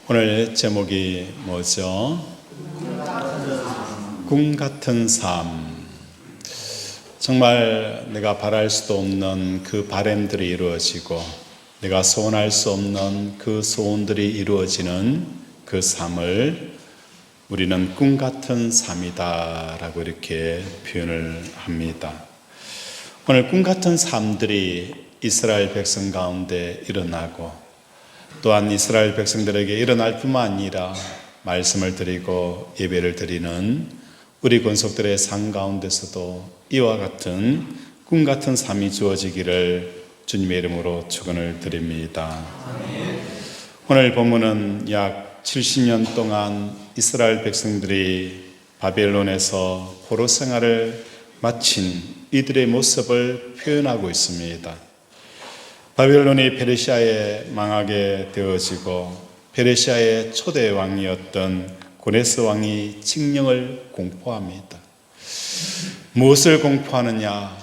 오늘 제목이 뭐죠? 꿈 같은 삶. 정말 내가 바랄 수도 없는 그 바람들이 이루어지고 내가 소원할 수 없는 그 소원들이 이루어지는 그 삶을 우리는 꿈 같은 삶이다 라고 이렇게 표현을 합니다. 오늘 꿈 같은 삶들이 이스라엘 백성 가운데 일어나고 또한 이스라엘 백성들에게 일어날 뿐만 아니라 말씀을 드리고 예배를 드리는 우리 권속들의 삶 가운데서도 이와 같은 꿈 같은 삶이 주어지기를 주님의 이름으로 축원을 드립니다. 오늘 본문은 약 70년 동안 이스라엘 백성들이 바벨론에서 포로 생활을 마친 이들의 모습을 표현하고 있습니다. 바벨론이 페르시아에 망하게 되어지고 페르시아의 초대 왕이었던 고레스 왕이 칙령을 공포합니다. 무엇을 공포하느냐?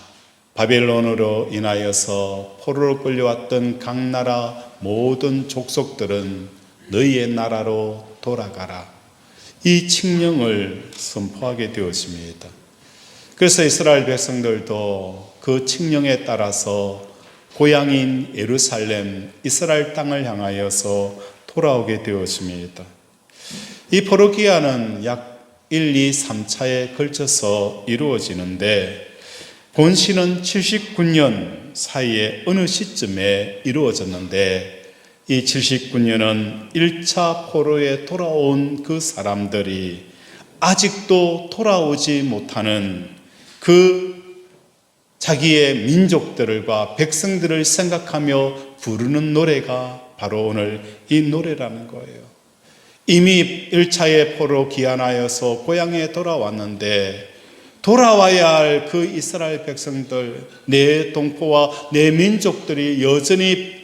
바벨론으로 인하여서 포로로 끌려왔던 각 나라 모든 족속들은 너희의 나라로 돌아가라. 이 칙령을 선포하게 되었습니다. 그래서 이스라엘 백성들도 그 칙령에 따라서 고향인 예루살렘, 이스라엘 땅을 향하여서 돌아오게 되었습니다. 이 포로기한은 약 1, 2, 3차에 걸쳐서 이루어지는데 본시는 79년 사이에 어느 시점에 이루어졌는데 이 79년은 1차 포로에 돌아온 그 사람들이 아직도 돌아오지 못하는 그 자기의 민족들과 백성들을 생각하며 부르는 노래가 바로 오늘 이 노래라는 거예요. 이미 1차의 포로 귀환하여서 고향에 돌아왔는데 돌아와야 할 그 이스라엘 백성들, 내 동포와 내 민족들이 여전히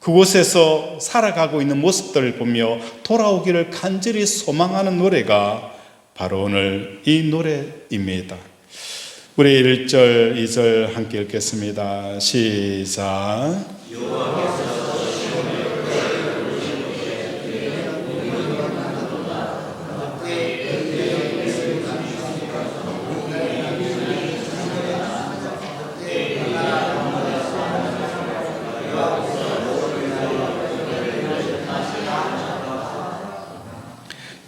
그곳에서 살아가고 있는 모습들을 보며 돌아오기를 간절히 소망하는 노래가 바로 오늘 이 노래입니다. 우리 1절, 2절 함께 읽겠습니다. 시작.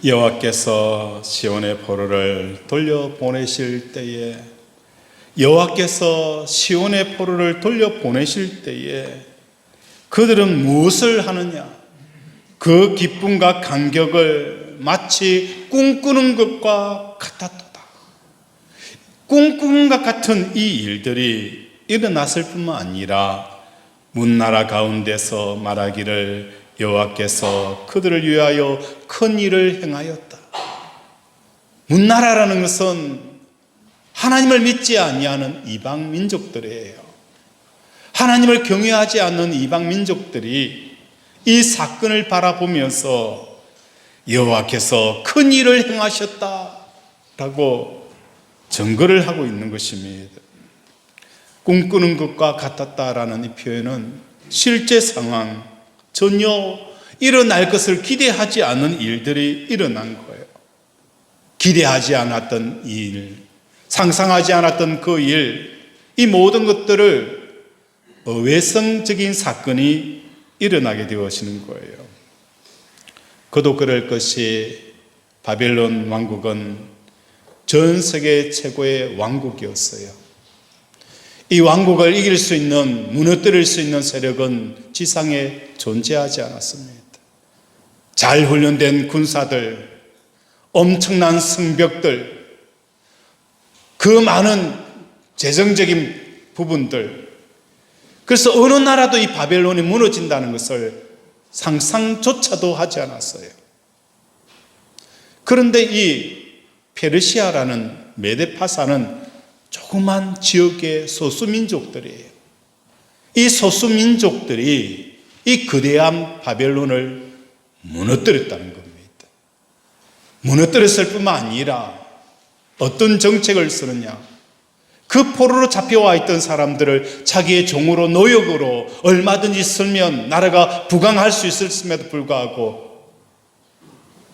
여호와께서 시온의 포로를 돌려보내실 때에 여호와께서 시온의 포로를 돌려보내실 때에 그들은 무엇을 하느냐? 그 기쁨과 감격을 마치 꿈꾸는 것과 같았도다. 꿈꾸는 것 같은 이 일들이 일어났을 뿐만 아니라 문나라 가운데서 말하기를 여호와께서 그들을 위하여 큰 일을 행하였다. 문나라라는 것은 하나님을 믿지 아니하는 이방 민족들이에요. 하나님을 경외하지 않는 이방 민족들이 이 사건을 바라보면서 여호와께서 큰 일을 행하셨다라고 증거를 하고 있는 것입니다. 꿈꾸는 것과 같았다라는 이 표현은 실제 상황, 전혀 일어날 것을 기대하지 않은 일들이 일어난 거예요. 기대하지 않았던 일, 상상하지 않았던 그 일, 이 모든 것들을 외성적인 사건이 일어나게 되어지는 거예요. 그도 그럴 것이 바벨론 왕국은 전 세계 최고의 왕국이었어요. 이 왕국을 이길 수 있는, 무너뜨릴 수 있는 세력은 지상에 존재하지 않았습니다. 잘 훈련된 군사들, 엄청난 성벽들, 그 많은 재정적인 부분들, 그래서 어느 나라도 이 바벨론이 무너진다는 것을 상상조차도 하지 않았어요. 그런데 이 페르시아라는 메데파사는 조그만 지역의 소수민족들이에요. 이 소수민족들이 이 거대한 바벨론을 무너뜨렸다는 겁니다. 무너뜨렸을 뿐만 아니라 어떤 정책을 쓰느냐? 그 포로로 잡혀와 있던 사람들을 자기의 종으로, 노역으로 얼마든지 쓰면 나라가 부강할 수 있었음에도 불구하고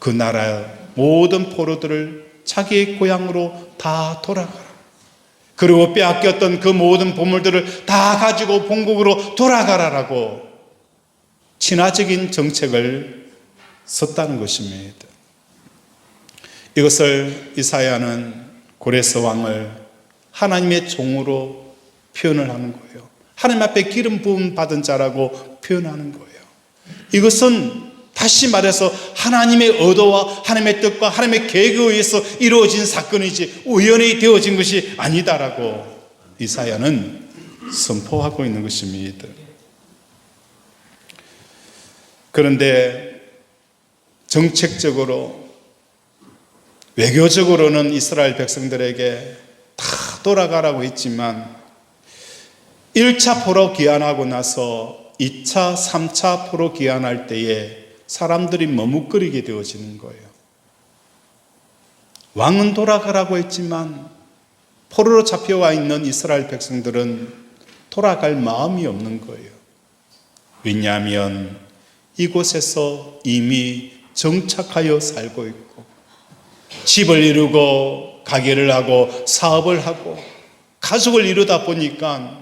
그 나라의 모든 포로들을 자기의 고향으로 다 돌아가라. 그리고 빼앗겼던 그 모든 보물들을 다 가지고 본국으로 돌아가라라고 친화적인 정책을 썼다는 것입니다. 이것을 이사야는 고레스 왕을 하나님의 종으로 표현을 하는 거예요. 하나님 앞에 기름 부음 받은 자라고 표현하는 거예요. 이것은 다시 말해서 하나님의 의도와 하나님의 뜻과 하나님의 계획에 의해서 이루어진 사건이지 우연히 되어진 것이 아니다라고 이사야는 선포하고 있는 것입니다. 그런데 정책적으로 외교적으로는 이스라엘 백성들에게 다 돌아가라고 했지만 1차 포로 귀환하고 나서 2차, 3차 포로 귀환할 때에 사람들이 머뭇거리게 되어지는 거예요. 왕은 돌아가라고 했지만 포로로 잡혀와 있는 이스라엘 백성들은 돌아갈 마음이 없는 거예요. 왜냐하면 이곳에서 이미 정착하여 살고 있고 집을 이루고 가게를 하고 사업을 하고 가족을 이루다 보니까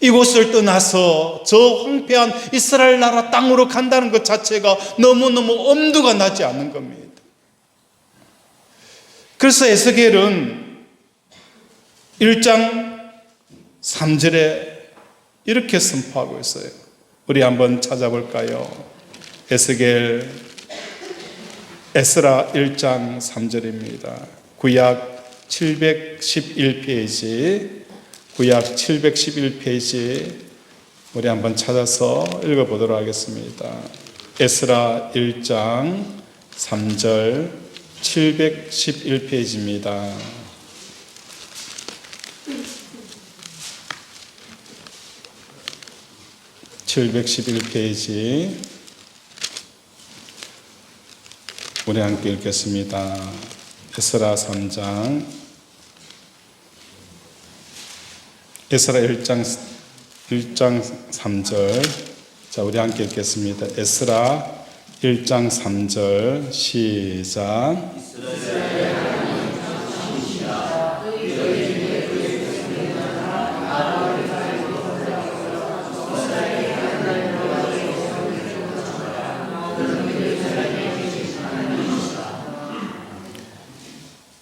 이곳을 떠나서 저 황폐한 이스라엘 나라 땅으로 간다는 것 자체가 너무너무 엄두가 나지 않는 겁니다. 그래서 에스겔은 1장 3절에 이렇게 선포하고 있어요. 우리 한번 찾아볼까요? 에스겔 에스라 1장 3절입니다. 구약 711페이지 구약 711페이지 우리 한번 찾아서 읽어보도록 하겠습니다. 에스라 1장 3절 711페이지입니다. (711페이지) 우리 함께 읽겠습니다. 에스라 3장 에스라 1장 3절 자 우리 함께 읽겠습니다. 에스라 1장 3절 시작.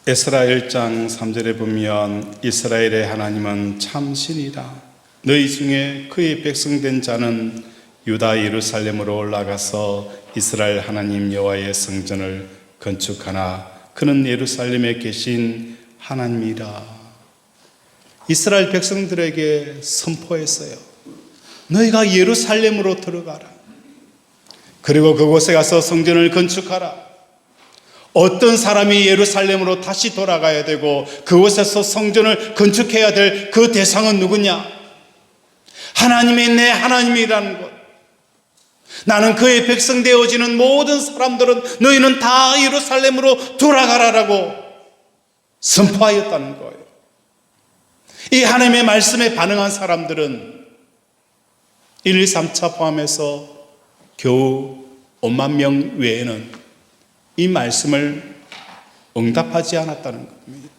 에스라 1장 3절에 보면 이스라엘의 하나님은 참 신이다. 너희 중에 그의 백성된 자는 유다 예루살렘으로 올라가서 이스라엘 하나님 여호와의 성전을 건축하나 그는 예루살렘에 계신 하나님이라. 이스라엘 백성들에게 선포했어요. 너희가 예루살렘으로 들어가라. 그리고 그곳에 가서 성전을 건축하라. 어떤 사람이 예루살렘으로 다시 돌아가야 되고 그곳에서 성전을 건축해야 될 그 대상은 누구냐? 하나님이 내 하나님이라는 것. 나는 그의 백성 되어지는 모든 사람들은 너희는 다 예루살렘으로 돌아가라라고 선포하였다는 거예요. 이 하나님의 말씀에 반응한 사람들은 1, 2, 3차 포함해서 겨우 5만 명 외에는 이 말씀을 응답하지 않았다는 겁니다.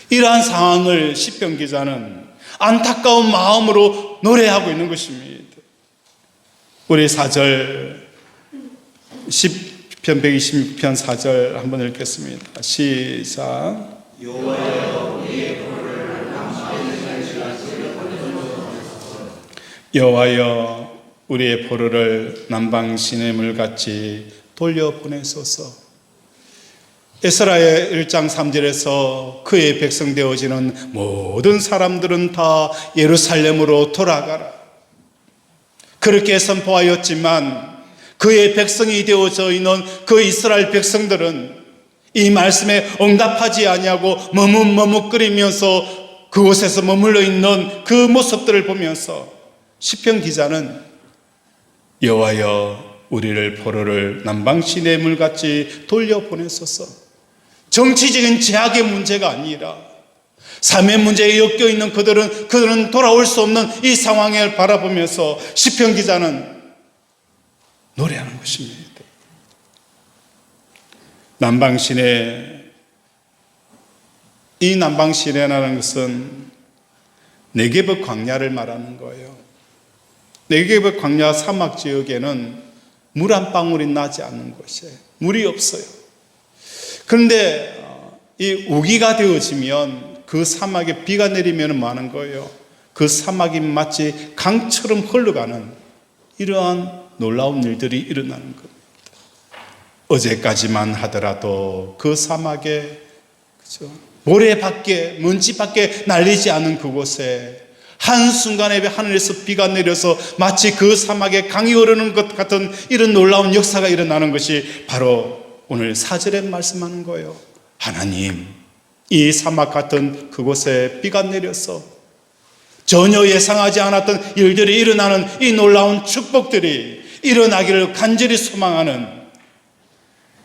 이러한 상황을 시편 기자는 안타까운 마음으로 노래하고 있는 것입니다. 우리 4절 시편 126편 4절 한번 읽겠습니다. 시작. 여호와여 우리의 포로를 남방 시냇물같이 돌려보내소서. 에스라의 1장 3절에서 그의 백성 되어지는 모든 사람들은 다 예루살렘으로 돌아가라. 그렇게 선포하였지만 그의 백성이 되어져 있는 그 이스라엘 백성들은 이 말씀에 응답하지 아니하고 머뭇머뭇거리면서 그곳에서 머물러 있는 그 모습들을 보면서 시편 기자는 여호와여 우리를 포로를 남방 시냇물같이 돌려보내소서. 정치적인 제약의 문제가 아니라 삶의 문제에 엮여 있는 그들은 돌아올 수 없는 이 상황을 바라보면서 시편 기자는 노래하는 것입니다. 남방시내, 이 남방시내라는 것은 네게브 광야를 말하는 거예요. 네게브 광야 사막 지역에는 물 한 방울이 나지 않는 곳이에요. 물이 없어요. 그런데 이 우기가 되어지면 그 사막에 비가 내리면 뭐 하는 거예요? 그 사막이 마치 강처럼 흘러가는 이러한 놀라운 일들이 일어나는 겁니다. 어제까지만 하더라도 그 사막에, 그죠? 모래밖에, 먼지밖에 날리지 않은 그곳에 한순간에 하늘에서 비가 내려서 마치 그 사막에 강이 흐르는 것 같은 이런 놀라운 역사가 일어나는 것이 바로 오늘 4절에 말씀하는 거예요. 하나님, 이 사막 같은 그곳에 비가 내려서 전혀 예상하지 않았던 일들이 일어나는 이 놀라운 축복들이 일어나기를 간절히 소망하는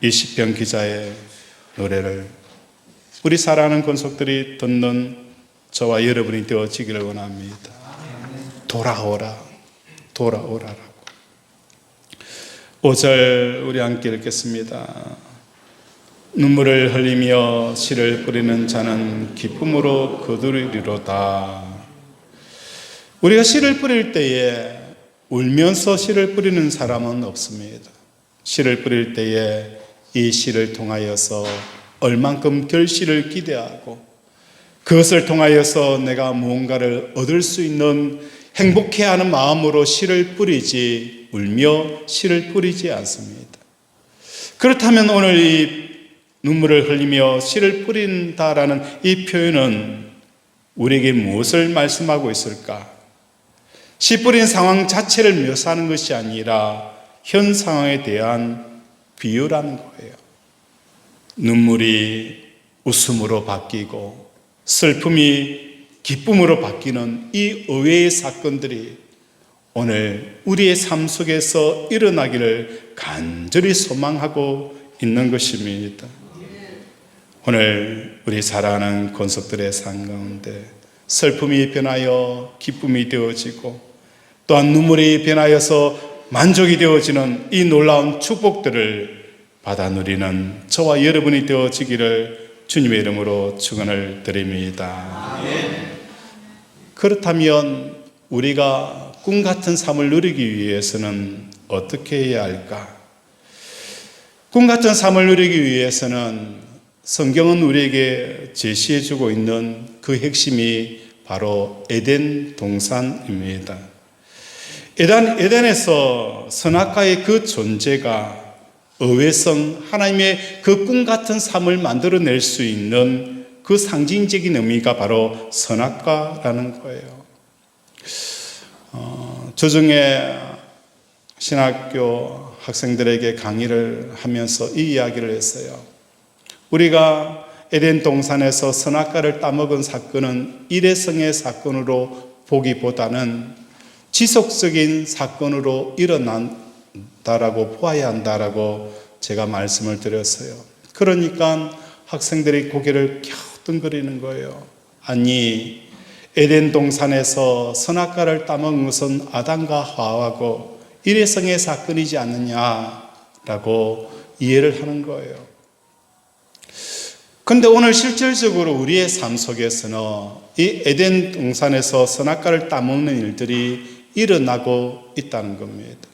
이 시편 기자의 노래를 우리 사랑하는 권속들이 듣는 저와 여러분이 되어지기를 원합니다. 돌아오라, 돌아오라라고. 5절 우리 함께 읽겠습니다. 눈물을 흘리며 씨를 뿌리는 자는 기쁨으로 거두리로다. 우리가 씨를 뿌릴 때에 울면서 씨를 뿌리는 사람은 없습니다. 씨를 뿌릴 때에 이 씨를 통하여서 얼만큼 결실을 기대하고 그것을 통하여서 내가 무언가를 얻을 수 있는 행복해하는 마음으로 씨를 뿌리지 울며 씨를 뿌리지 않습니다. 그렇다면 오늘 이 눈물을 흘리며 씨를 뿌린다라는 이 표현은 우리에게 무엇을 말씀하고 있을까? 씨 뿌린 상황 자체를 묘사하는 것이 아니라 현 상황에 대한 비유라는 거예요. 눈물이 웃음으로 바뀌고 슬픔이 기쁨으로 바뀌는 이 의외의 사건들이 오늘 우리의 삶 속에서 일어나기를 간절히 소망하고 있는 것입니다. 오늘 우리 사랑하는 권속들의 삶 가운데 슬픔이 변하여 기쁨이 되어지고 또한 눈물이 변하여서 만족이 되어지는 이 놀라운 축복들을 받아 누리는 저와 여러분이 되어지기를 주님의 이름으로 축원을 드립니다. 아멘. 그렇다면 우리가 꿈 같은 삶을 누리기 위해서는 어떻게 해야 할까? 꿈 같은 삶을 누리기 위해서는 성경은 우리에게 제시해주고 있는 그 핵심이 바로 에덴 동산입니다. 에덴에서 선악과의 그 존재가 의외성, 하나님의 그 꿈 같은 삶을 만들어낼 수 있는 그 상징적인 의미가 바로 선악과라는 거예요. 주중에 신학교 학생들에게 강의를 하면서 이 이야기를 했어요. 우리가 에덴 동산에서 선악과를 따먹은 사건은 일회성의 사건으로 보기보다는 지속적인 사건으로 일어난다라고 보아야 한다라고 제가 말씀을 드렸어요. 그러니까 학생들이 고개를 갸우뚱거리는 거예요. 아니, 에덴 동산에서 선악과를 따먹은 것은 아담과 하와고 일회성의 사건이지 않느냐라고 이해를 하는 거예요. 그런데 오늘 실질적으로 우리의 삶 속에서는 이 에덴 동산에서 선악과를 따먹는 일들이 일어나고 있다는 겁니다.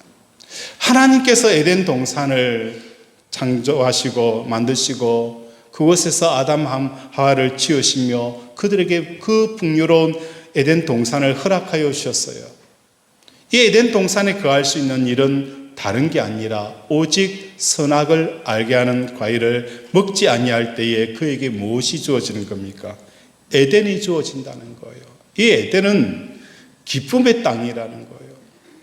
하나님께서 에덴 동산을 창조하시고 만드시고 그곳에서 아담 하와를 지으시며 그들에게 그 풍요로운 에덴 동산을 허락하여 주셨어요. 이 에덴 동산에 거할 수 있는 일은 다른 게 아니라 오직 선악을 알게 하는 과일을 먹지 아니할 때에 그에게 무엇이 주어지는 겁니까? 에덴이 주어진다는 거예요. 이 에덴은 기쁨의 땅이라는 거예요.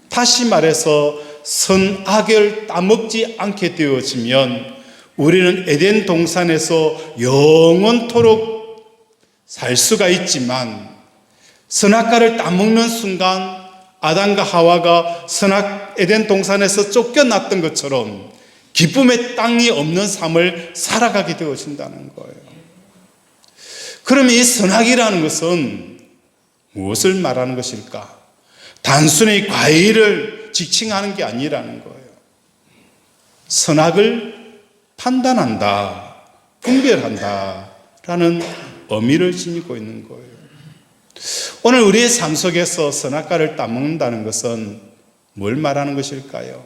다시 말해서 선악을 따먹지 않게 되어지면 우리는 에덴 동산에서 영원토록 살 수가 있지만 선악과를 따먹는 순간 아담과 하와가 에덴 동산에서 쫓겨났던 것처럼 기쁨의 땅이 없는 삶을 살아가게 되어진다는 거예요. 그럼 이 선악이라는 것은 무엇을 말하는 것일까? 단순히 과일을 지칭하는 게 아니라는 거예요. 선악을 판단한다, 분별한다 라는 의미를 지니고 있는 거예요. 오늘 우리의 삶 속에서 선악과를 따먹는다는 것은 뭘 말하는 것일까요?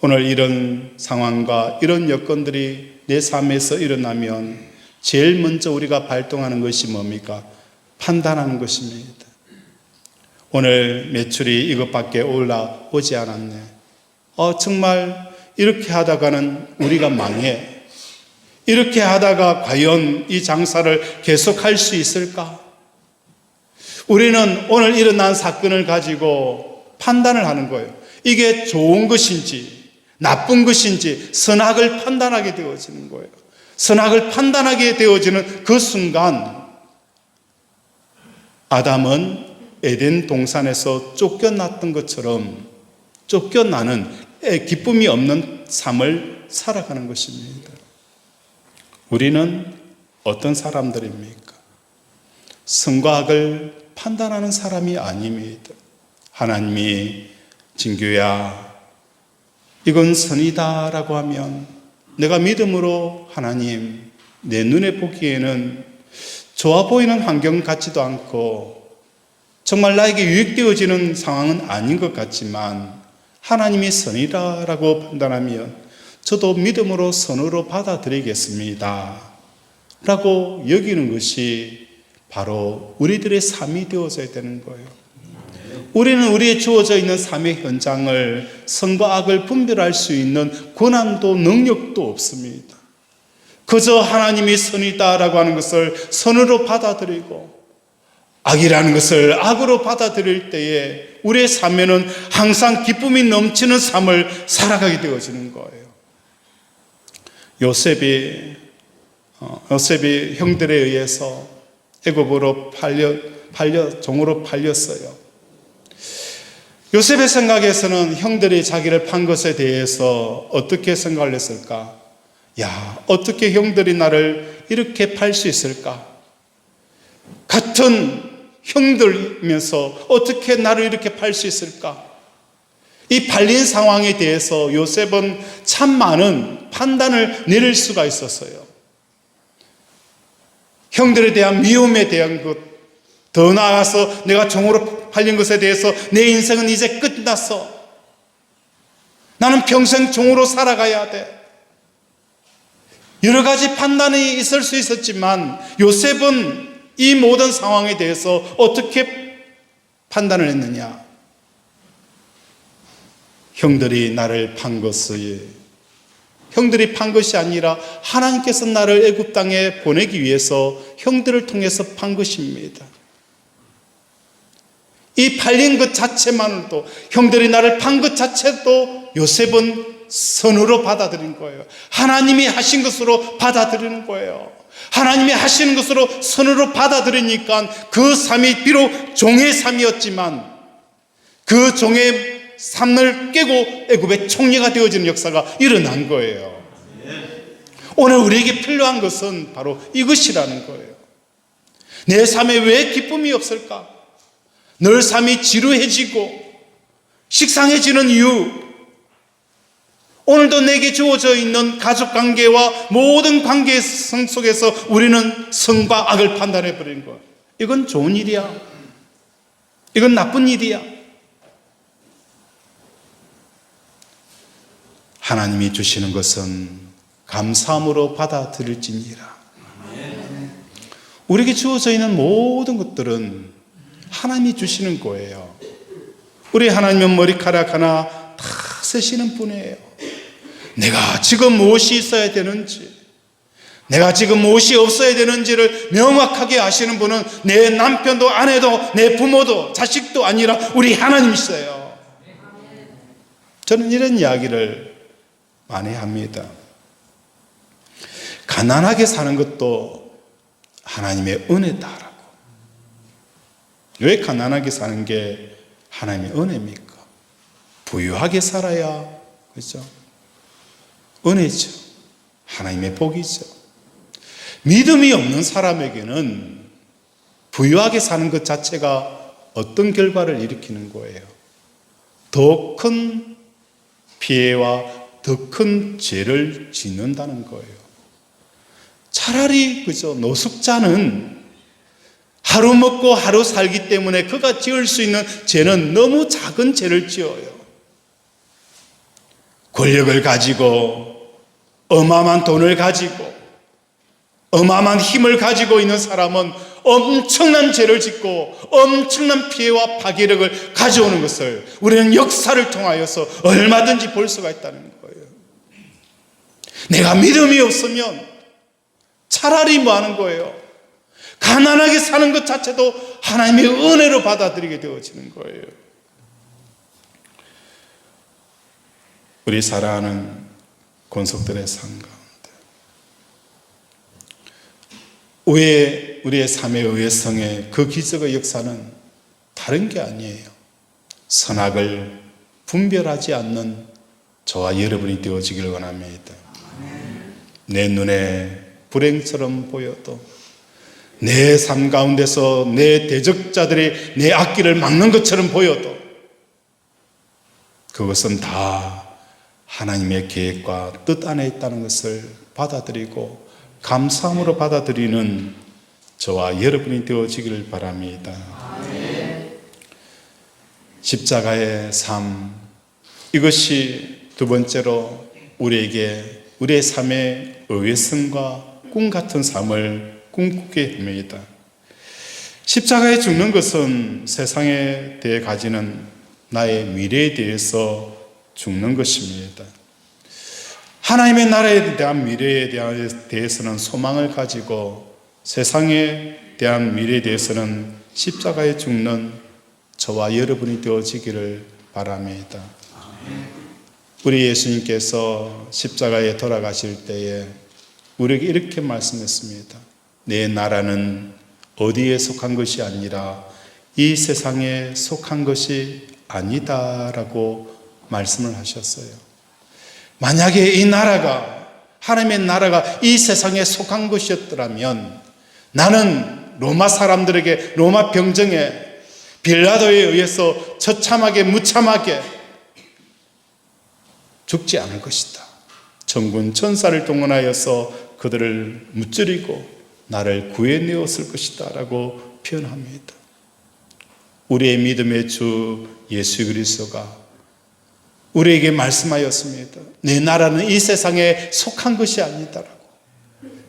오늘 이런 상황과 이런 여건들이 내 삶에서 일어나면 제일 먼저 우리가 발동하는 것이 뭡니까? 판단하는 것입니다. 오늘 매출이 이것밖에 올라오지 않았네. 정말 이렇게 하다가는 우리가 망해. 이렇게 하다가 과연 이 장사를 계속할 수 있을까? 우리는 오늘 일어난 사건을 가지고 판단을 하는 거예요. 이게 좋은 것인지 나쁜 것인지 선악을 판단하게 되어지는 거예요. 선악을 판단하게 되어지는 그 순간 아담은 에덴 동산에서 쫓겨났던 것처럼 쫓겨나는 기쁨이 없는 삶을 살아가는 것입니다. 우리는 어떤 사람들입니까? 선과 악을 판단하는 사람이 아닙니다. 하나님이 진규야 이건 선이다 라고 하면 내가 믿음으로 하나님 내 눈에 보기에는 좋아 보이는 환경 같지도 않고 정말 나에게 유익되어지는 상황은 아닌 것 같지만 하나님이 선이다 라고 판단하면 저도 믿음으로 선으로 받아들이겠습니다 라고 여기는 것이 바로 우리들의 삶이 되어져야 되는 거예요. 우리는 우리의 주어져 있는 삶의 현장을 선과 악을 분별할 수 있는 권한도 능력도 없습니다. 그저 하나님이 선이다라고 하는 것을 선으로 받아들이고 악이라는 것을 악으로 받아들일 때에 우리의 삶에는 항상 기쁨이 넘치는 삶을 살아가게 되어지는 거예요. 요셉이 형들에 의해서 애굽으로 종으로 팔렸어요. 요셉의 생각에서는 형들이 자기를 판 것에 대해서 어떻게 생각을 했을까? 어떻게 형들이 나를 이렇게 팔 수 있을까? 같은 형들이면서 어떻게 나를 이렇게 팔 수 있을까? 이 팔린 상황에 대해서 요셉은 참 많은 판단을 내릴 수가 있었어요. 형들에 대한 미움에 대한 것, 더 나아가서 내가 종으로 팔린 것에 대해서 내 인생은 이제 끝났어. 나는 평생 종으로 살아가야 돼. 여러 가지 판단이 있을 수 있었지만 요셉은 이 모든 상황에 대해서 어떻게 판단을 했느냐? 형들이 나를 판 것이 아니라 하나님께서 나를 애굽 땅에 보내기 위해서 형들을 통해서 판 것입니다. 이 팔린 것 자체만으로도 형들이 나를 판 것 자체도 요셉은 선으로 받아들인 거예요. 하나님이 하신 것으로 받아들이는 거예요. 하나님이 하시는 것으로 선으로 받아들이니까 그 삶이 비록 종의 삶이었지만 그 종의 삶을 깨고 애굽의 총리가 되어지는 역사가 일어난 거예요. 오늘 우리에게 필요한 것은 바로 이것이라는 거예요. 내 삶에 왜 기쁨이 없을까? 늘 삶이 지루해지고 식상해지는 이유, 오늘도 내게 주어져 있는 가족관계와 모든 관계성 속에서 우리는 선과 악을 판단해버리는 거예요. 이건 좋은 일이야, 이건 나쁜 일이야. 하나님이 주시는 것은 감사함으로 받아들일지니라. 우리에게 주어져 있는 모든 것들은 하나님이 주시는 거예요. 우리 하나님은 머리카락 하나 다 세시는 분이에요. 내가 지금 무엇이 있어야 되는지, 내가 지금 무엇이 없어야 되는지를 명확하게 아시는 분은 내 남편도 아내도 내 부모도 자식도 아니라 우리 하나님이세요. 저는 이런 이야기를 많이 합니다. 가난하게 사는 것도 하나님의 은혜다라고. 왜 가난하게 사는 게 하나님의 은혜입니까? 부유하게 살아야, 그렇죠? 은혜죠. 하나님의 복이죠. 믿음이 없는 사람에게는 부유하게 사는 것 자체가 어떤 결과를 일으키는 거예요? 더 큰 피해와 더 큰 죄를 짓는다는 거예요. 차라리 그죠, 노숙자는 하루 먹고 하루 살기 때문에 그가 지을 수 있는 죄는 너무 작은 죄를 지어요. 권력을 가지고 어마어마한 돈을 가지고 어마어마한 힘을 가지고 있는 사람은 엄청난 죄를 짓고 엄청난 피해와 파괴력을 가져오는 것을 우리는 역사를 통하여서 얼마든지 볼 수가 있다는 거예요. 내가 믿음이 없으면 차라리 뭐 하는 거예요? 가난하게 사는 것 자체도 하나님의 은혜로 받아들이게 되어지는 거예요. 우리 사랑하는 권속들의 삶 가운데 우리의 삶의 의회성의 그 기적의 역사는 다른 게 아니에요. 선악을 분별하지 않는 저와 여러분이 되어지기를 원합니다. 내 눈에 불행처럼 보여도 내 삶 가운데서 내 대적자들이 내 앞길을 막는 것처럼 보여도 그것은 다 하나님의 계획과 뜻 안에 있다는 것을 받아들이고 감사함으로 받아들이는 저와 여러분이 되어지기를 바랍니다. 십자가의 삶, 이것이 두 번째로 우리에게 우리의 삶의 의외성과 꿈 같은 삶을 꿈꾸게 합니다. 십자가에 죽는 것은 세상에 대해 가지는 나의 미래에 대해서 죽는 것입니다. 하나님의 나라에 대한 미래에 대해서는 소망을 가지고 세상에 대한 미래에 대해서는 십자가에 죽는 저와 여러분이 되어지기를 바랍니다. 우리 예수님께서 십자가에 돌아가실 때에 우리에게 이렇게 말씀했습니다. 내 나라는 어디에 속한 것이 아니라 이 세상에 속한 것이 아니다라고 말씀을 하셨어요. 만약에 이 나라가, 하나님의 나라가 이 세상에 속한 것이었더라면 나는 로마 사람들에게, 로마 병정에 빌라도에 의해서 처참하게 무참하게 죽지 않을 것이다. 천군 천사를 동원하여서 그들을 무찌르고 나를 구해내었을 것이다 라고 표현합니다. 우리의 믿음의 주 예수 그리스도가 우리에게 말씀하였습니다. 내 나라는 이 세상에 속한 것이 아니다라고.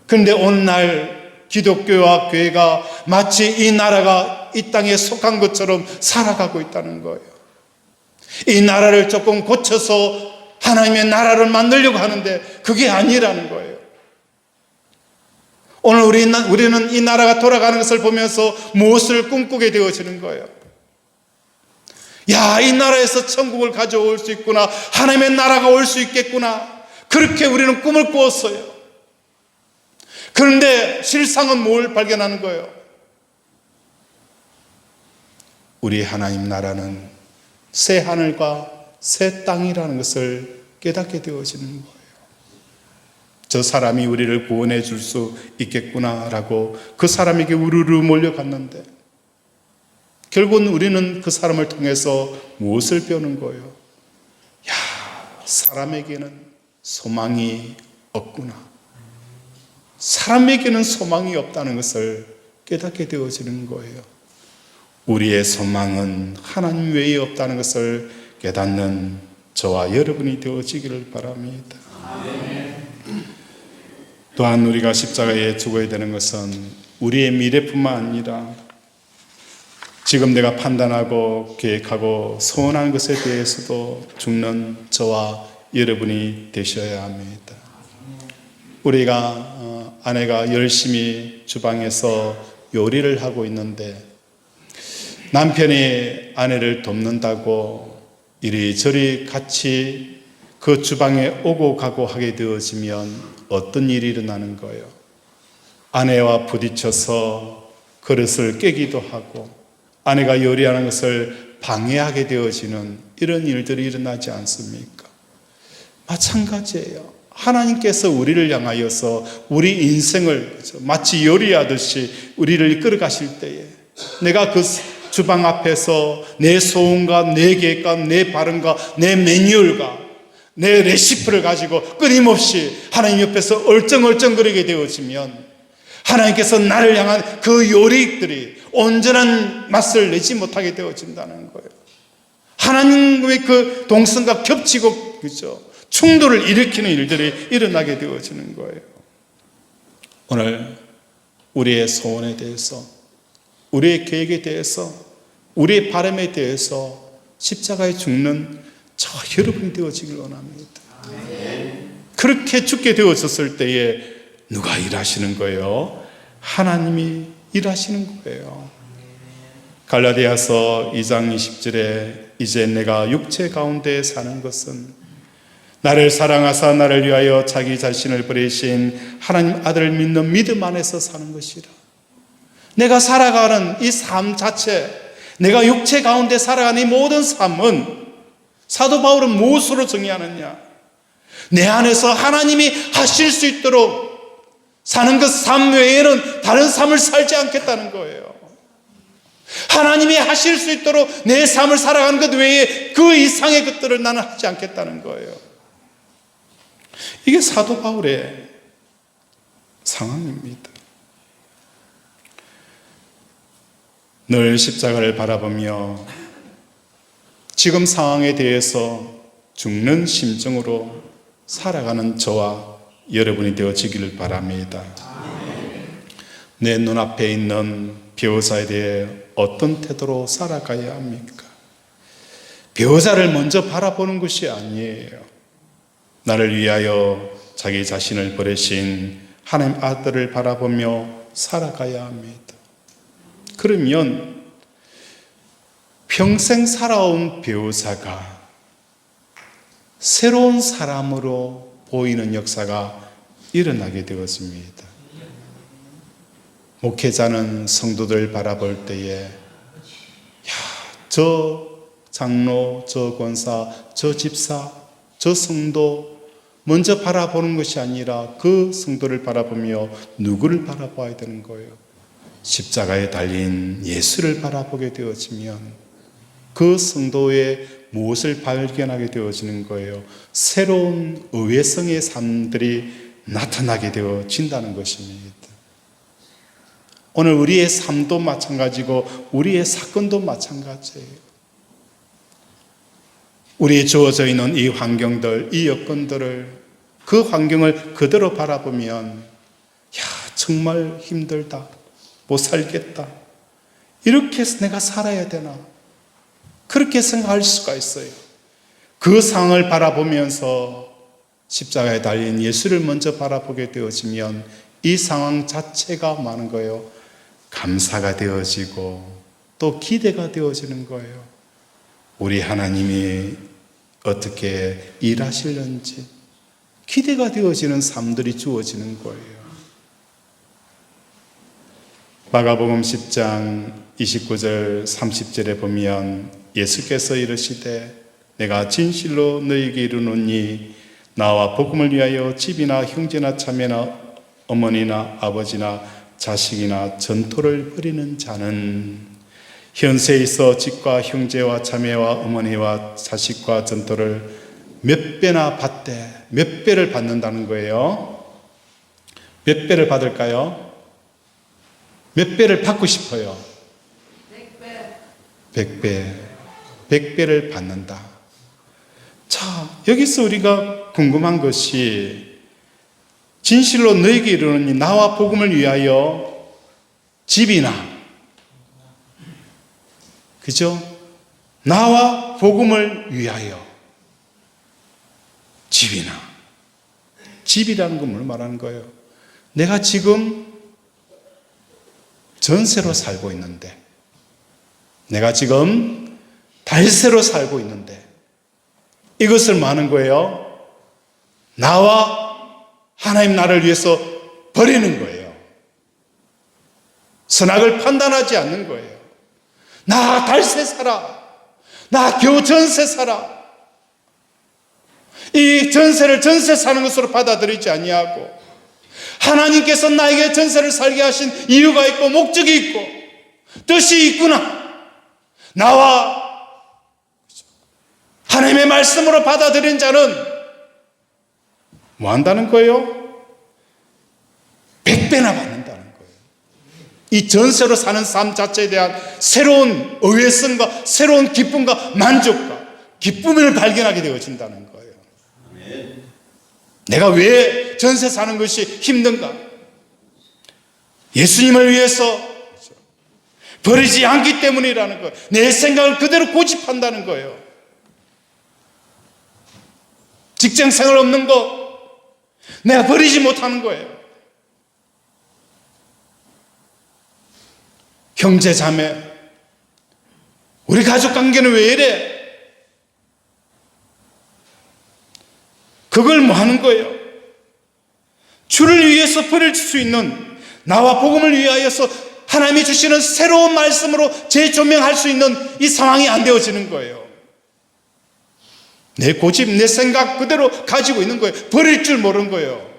그런데 오늘날 기독교와 교회가 마치 이 나라가 이 땅에 속한 것처럼 살아가고 있다는 거예요. 이 나라를 조금 고쳐서 하나님의 나라를 만들려고 하는데 그게 아니라는 거예요. 오늘 우리는 이 나라가 돌아가는 것을 보면서 무엇을 꿈꾸게 되어지는 거예요. 야, 이 나라에서 천국을 가져올 수 있구나. 하나님의 나라가 올 수 있겠구나. 그렇게 우리는 꿈을 꾸었어요. 그런데 실상은 뭘 발견하는 거예요? 우리 하나님 나라는 새 하늘과 새 땅이라는 것을 깨닫게 되어지는 거예요. 저 사람이 우리를 구원해 줄 수 있겠구나라고 그 사람에게 우르르 몰려갔는데 결국은 우리는 그 사람을 통해서 무엇을 배우는 거예요? 야, 사람에게는 소망이 없구나. 사람에게는 소망이 없다는 것을 깨닫게 되어지는 거예요. 우리의 소망은 하나님 외에 없다는 것을 깨닫는 저와 여러분이 되어지기를 바랍니다. 또한 우리가 십자가에 죽어야 되는 것은 우리의 미래뿐만 아니라 지금 내가 판단하고 계획하고 소원하는 것에 대해서도 죽는 저와 여러분이 되셔야 합니다. 우리가 아내가 열심히 주방에서 요리를 하고 있는데 남편이 아내를 돕는다고 이리저리 같이 그 주방에 오고 가고 하게 되어지면 어떤 일이 일어나는 거예요? 아내와 부딪혀서 그릇을 깨기도 하고 아내가 요리하는 것을 방해하게 되어지는 이런 일들이 일어나지 않습니까? 마찬가지예요. 하나님께서 우리를 향하여서 우리 인생을 마치 요리하듯이 우리를 이끌어 가실 때에 내가 그 주방 앞에서 내 소원과 내 계획과 내 발언과 내 매뉴얼과 내 레시피를 가지고 끊임없이 하나님 옆에서 얼쩡얼쩡거리게 되어지면 하나님께서 나를 향한 그 요리들이 온전한 맛을 내지 못하게 되어진다는 거예요. 하나님의 그 동성과 겹치고, 그죠? 충돌을 일으키는 일들이 일어나게 되어지는 거예요. 오늘 우리의 소원에 대해서, 우리의 계획에 대해서, 우리의 바람에 대해서 십자가에 죽는 저 여러분이 되어지길 원합니다. 그렇게 죽게 되어졌을 때에 누가 일하시는 거예요? 하나님이 일하시는 거예요. 갈라디아서 2장 20절에 이제 내가 육체 가운데 사는 것은 나를 사랑하사 나를 위하여 자기 자신을 버리신 하나님 아들을 믿는 믿음 안에서 사는 것이라. 내가 살아가는 이 삶 자체, 내가 육체 가운데 살아가는 이 모든 삶은 사도 바울은 무엇으로 정의하느냐? 내 안에서 하나님이 하실 수 있도록 사는 그 삶 외에는 다른 삶을 살지 않겠다는 거예요. 하나님이 하실 수 있도록 내 삶을 살아가는 것 외에 그 이상의 것들을 나는 하지 않겠다는 거예요. 이게 사도 바울의 상황입니다. 늘 십자가를 바라보며 지금 상황에 대해서 죽는 심정으로 살아가는 저와 여러분이 되어지기를 바랍니다. 내 눈앞에 있는 배우자에 대해 어떤 태도로 살아가야 합니까? 배우자를 먼저 바라보는 것이 아니에요. 나를 위하여 자기 자신을 버리신 하나님 아들을 바라보며 살아가야 합니다. 그러면 평생 살아온 배우자가 새로운 사람으로 보이는 역사가 일어나게 되었습니다. 목회자는 성도들 바라볼 때에 저 장로, 저 권사, 저 집사, 저 성도 먼저 바라보는 것이 아니라 그 성도를 바라보며 누구를 바라봐야 되는 거예요? 십자가에 달린 예수를 바라보게 되어지면 그 성도의 무엇을 발견하게 되어지는 거예요? 새로운 의외성의 삶들이 나타나게 되어진다는 것입니다. 오늘 우리의 삶도 마찬가지고 우리의 사건도 마찬가지예요. 우리에 주어져 있는 이 환경들, 이 여건들을, 그 환경을 그대로 바라보면 정말 힘들다, 못 살겠다, 이렇게 해서 내가 살아야 되나, 그렇게 생각할 수가 있어요. 그 상황을 바라보면서 십자가에 달린 예수를 먼저 바라보게 되어지면 이 상황 자체가 많은 거예요. 감사가 되어지고 또 기대가 되어지는 거예요. 우리 하나님이 어떻게 일하실는지 기대가 되어지는 삶들이 주어지는 거예요. 마가복음 10장 29절 30절에 보면 예수께서 이르시되 내가 진실로 너희에게 이르노니 나와 복음을 위하여 집이나 형제나 자매나 어머니나 아버지나 자식이나 전토를 벌이는 자는 현세에 있어 집과 형제와 자매와 어머니와 자식과 전토를 몇 배나 받되, 몇 배를 받는다는 거예요. 몇 배를 받을까요? 몇 배를 받고 싶어요? 100배. 100배를 받는다. 자, 여기서 우리가 궁금한 것이 진실로 너에게 이르노니 나와 복음을 위하여 집이나, 그죠? 나와 복음을 위하여 집이나. 집이라는 건 뭘 말하는 거예요? 내가 지금 전세로 살고 있는데, 내가 지금 달세로 살고 있는데, 이것을 말하는 거예요. 나와 하나님 나라를 위해서 버리는 거예요. 선악을 판단하지 않는 거예요. 나 달세 살아, 나 겨우 전세 살아, 이 전세를 전세 사는 것으로 받아들이지 아니하고 하나님께서 나에게 전세를 살게 하신 이유가 있고 목적이 있고 뜻이 있구나, 나와 하나님의 말씀으로 받아들인 자는 뭐 한다는 거예요? 100배나 받는다는 거예요. 이 전세로 사는 삶 자체에 대한 새로운 의외성과 새로운 기쁨과 만족과 기쁨을 발견하게 되어진다는 거예요. 내가 왜 전세 사는 것이 힘든가? 예수님을 위해서 버리지 않기 때문이라는 거예요. 내 생각을 그대로 고집한다는 거예요. 직장생활 없는 거 내가 버리지 못하는 거예요. 형제 자매, 우리 가족 관계는 왜 이래? 그걸 뭐 하는 거예요? 주를 위해서 버릴 수 있는, 나와 복음을 위하여서 하나님이 주시는 새로운 말씀으로 재조명할 수 있는 이 상황이 안 되어지는 거예요. 내 고집, 내 생각 그대로 가지고 있는 거예요. 버릴 줄 모르는 거예요.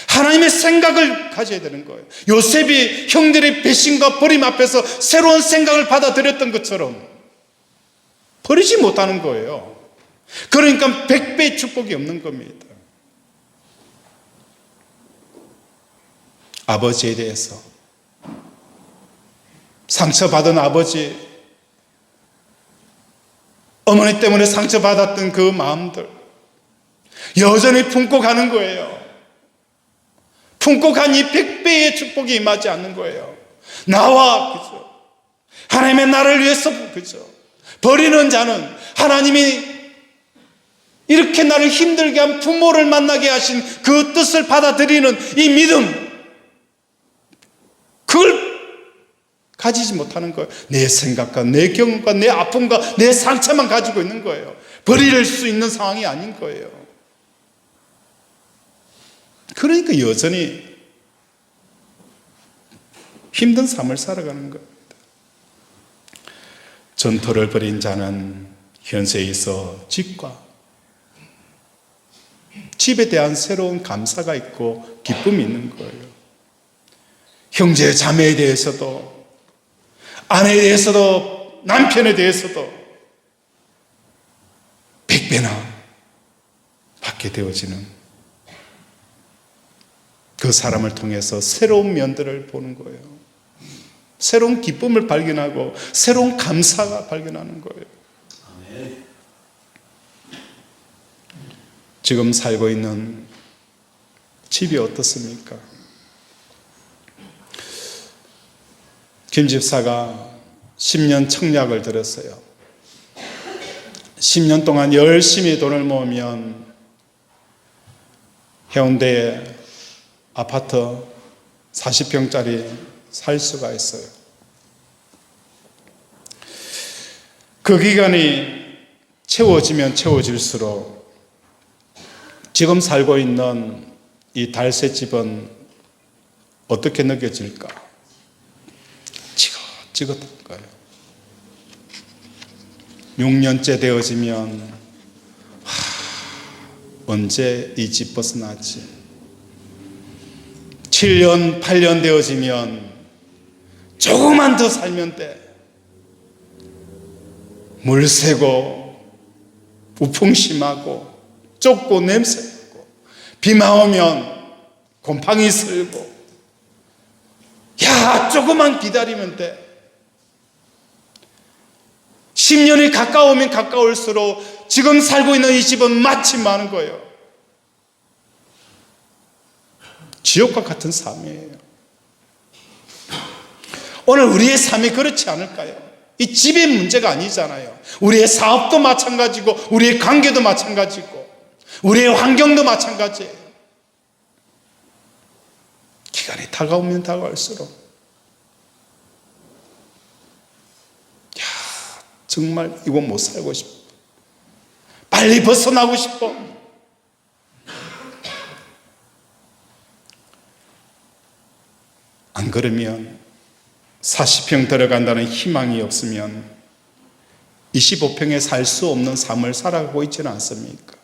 하나님의 생각을 가져야 되는 거예요. 요셉이 형들의 배신과 버림 앞에서 새로운 생각을 받아들였던 것처럼 버리지 못하는 거예요. 그러니까 100배의 축복이 없는 겁니다. 아버지에 대해서 상처받은 아버지, 어머니 때문에 상처받았던 그 마음들 여전히 품고 가는 거예요. 품고 간 이 100배의 축복이 임하지 않는 거예요. 나와, 그죠? 하나님의 나를 위해서, 그죠? 버리는 자는 하나님이 이렇게 나를 힘들게 한 부모를 만나게 하신 그 뜻을 받아들이는 이 믿음, 그걸 가지지 못하는 거예요. 내 생각과 내 경험과 내 아픔과 내 상처만 가지고 있는 거예요. 버릴 수 있는 상황이 아닌 거예요. 그러니까 여전히 힘든 삶을 살아가는 겁니다. 전토를 벌인 자는 현세에 있어 집에 대한 새로운 감사가 있고 기쁨이 있는 거예요. 형제 자매에 대해서도, 아내에 대해서도, 남편에 대해서도 100배나 받게 되어지는, 그 사람을 통해서 새로운 면들을 보는 거예요. 새로운 기쁨을 발견하고 새로운 감사가 발견하는 거예요. 지금 살고 있는 집이 어떻습니까? 김 집사가 10년 청약을 들었어요. 10년 동안 열심히 돈을 모으면 해운대에 아파트 40평짜리 살 수가 있어요. 그 기간이 채워지면 채워질수록 지금 살고 있는 이 달새집은 어떻게 느껴질까? 지긋지긋한 거예요. 6년째 되어지면 언제 이 집 벗어나지? 7년, 8년 되어지면 조금만 더 살면 돼. 물 새고 우풍 심하고 좁고 냄새나고 비만 오면 곰팡이 슬고, 야, 조금만 기다리면 돼. 10년이 가까우면 가까울수록 지금 살고 있는 이 집은 마치 많은 거예요. 지옥과 같은 삶이에요. 오늘 우리의 삶이 그렇지 않을까요? 이 집의 문제가 아니잖아요. 우리의 사업도 마찬가지고, 우리의 관계도 마찬가지고, 우리의 환경도 마찬가지예요. 기간이 다가오면 다가올수록, 야, 정말 이거 못 살고 싶어. 빨리 벗어나고 싶어. 안 그러면 40평 들어간다는 희망이 없으면 25평에 살 수 없는 삶을 살아가고 있지는 않습니까?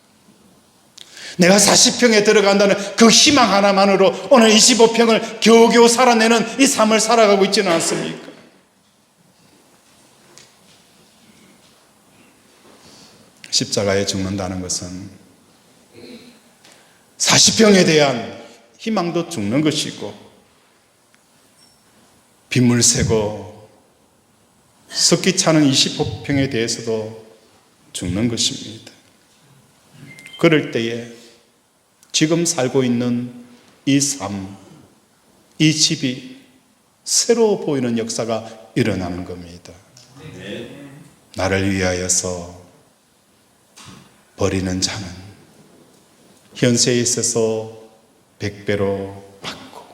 내가 40평에 들어간다는 그 희망 하나만으로 오늘 25평을 겨우겨우 살아내는 이 삶을 살아가고 있지는 않습니까? 십자가에 죽는다는 것은 40평에 대한 희망도 죽는 것이고, 빗물 새고 습기 차는 25평에 대해서도 죽는 것입니다. 그럴 때에 지금 살고 있는 이 삶, 이 집이 새로 보이는 역사가 일어나는 겁니다. 나를 위하여서 버리는 자는 현세에 있어서 100배로 받고,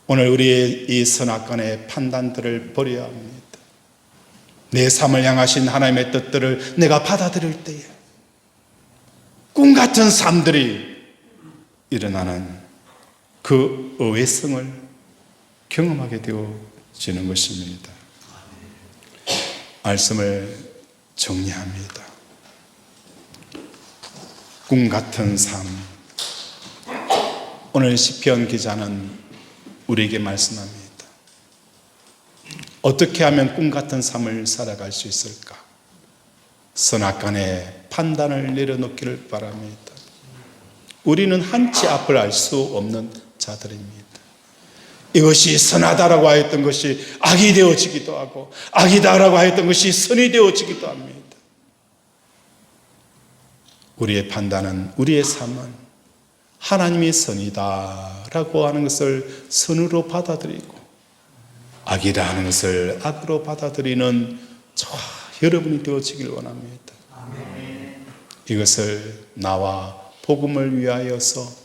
오늘 우리의 이 선악간의 판단들을 버려야 합니다. 내 삶을 향하신 하나님의 뜻들을 내가 받아들일 때에 꿈같은 삶들이 일어나는 그 의외성을 경험하게 되어지는 것입니다. 말씀을 정리합니다. 꿈같은 삶. 오늘 시편 기자는 우리에게 말씀합니다. 어떻게 하면 꿈같은 삶을 살아갈 수 있을까? 선악간의 판단을 내려놓기를 바랍니다. 우리는 한치 앞을 알 수 없는 자들입니다. 이것이 선하다라고 하였던 것이 악이 되어지기도 하고, 악이다라고 하였던 것이 선이 되어지기도 합니다. 우리의 판단은, 우리의 삶은 하나님이 선이다라고 하는 것을 선으로 받아들이고, 악이라 하는 것을 악으로 받아들이는 저와 여러분이 되어지길 원합니다. 이것을 나와 복음을 위하여서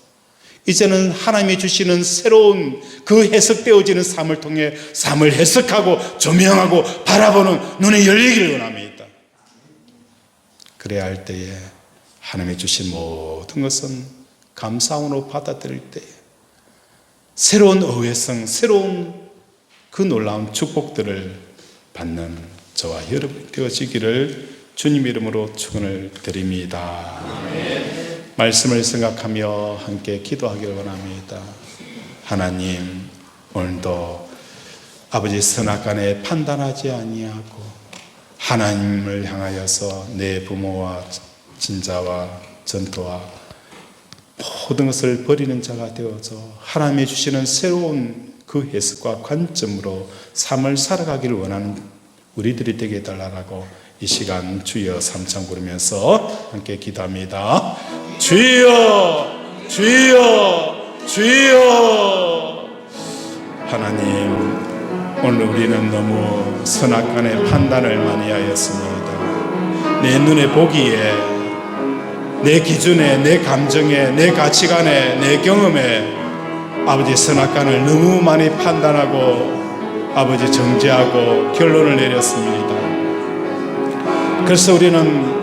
이제는 하나님이 주시는 새로운 그 해석되어지는 삶을 통해 삶을 해석하고 조명하고 바라보는 눈이 열리기를 원합니다. 그래야 할 때에 하나님이 주신 모든 것은 감사함으로 받아들일 때에 새로운 의외성, 새로운 그 놀라운 축복들을 받는 저와 여러분이 되어지기를 주님 이름으로 축원을 드립니다. 말씀을 생각하며 함께 기도하기를 원합니다. 하나님, 오늘도 아버지 선악간에 판단하지 아니하고 하나님을 향하여서 내 부모와 친자와 전토와 모든 것을 버리는 자가 되어서 하나님이 주시는 새로운 그 해석과 관점으로 삶을 살아가기를 원하는 우리들이 되게 해달라고 이 시간 주여 삼창 부르면서 함께 기도합니다. 주여, 주여, 주여. 하나님, 오늘 우리는 너무 선악간의 판단을 많이 하였습니다. 내 눈에 보기에, 내 기준에, 내 감정에, 내 가치관에, 내 경험에 아버지 선악간을 너무 많이 판단하고 아버지 정죄하고 결론을 내렸습니다. 그래서 우리는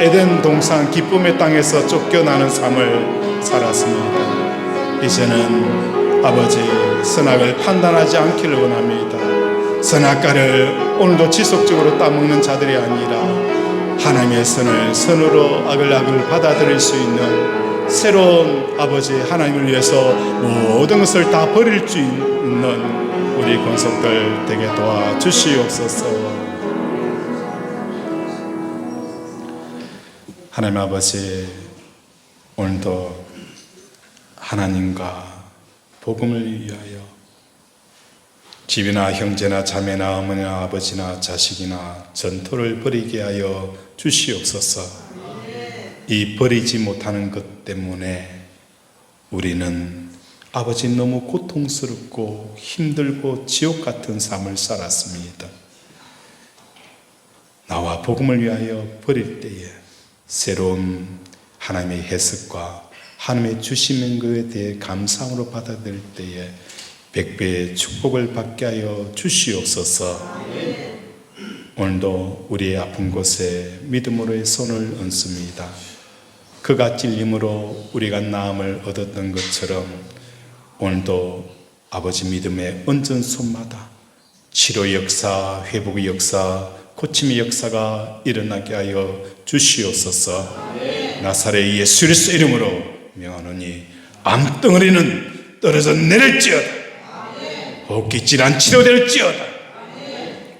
에덴 동산 기쁨의 땅에서 쫓겨나는 삶을 살았습니다. 이제는 아버지 선악을 판단하지 않기를 원합니다. 선악과를 오늘도 지속적으로 따먹는 자들이 아니라 하나님의 선을 선으로 악을 받아들일 수 있는 새로운 아버지 하나님을 위해서 모든 것을 다 버릴 수 있는 우리 권속들 되게 도와주시옵소서. 하나님 아버지, 오늘도 하나님과 복음을 위하여 집이나 형제나 자매나 어머니나 아버지나 자식이나 전토를 버리게 하여 주시옵소서. 이 버리지 못하는 것 때문에 우리는 아버지 너무 고통스럽고 힘들고 지옥 같은 삶을 살았습니다. 나와 복음을 위하여 버릴 때에 새로운 하나님의 해석과 하나님의 주시는 것에 대해 감사함으로 받아들일 때에 100배의 축복을 받게 하여 주시옵소서. 오늘도 우리의 아픈 곳에 믿음으로의 손을 얹습니다. 그가 찔림으로 우리가 나음을 얻었던 것처럼 오늘도 아버지 믿음의 얹은 손마다 치료 역사, 회복의 역사, 고침의 역사가 일어나게 하여 주시옵소서. 나사렛 예수 그리스도 이름으로 명하노니 암덩어리는 떨어져 내릴지어다. 호흡기 질환 치료될지어다.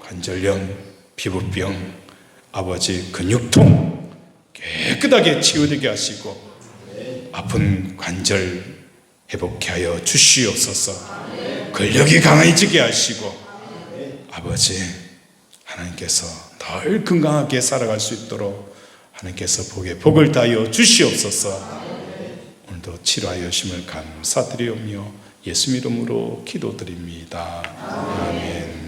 관절염, 피부병, 아버지 근육통 깨끗하게 치유되게 하시고 아픈 관절 회복케 하여 주시옵소서. 근력이 강해지게 하시고 아버지 하나님께서 덜 건강하게 살아갈 수 있도록 하나님께서 복을 다하여 주시옵소서. 오늘도 치료하여 주심을 감사드리오며 예수 이름으로 기도드립니다. 아멘.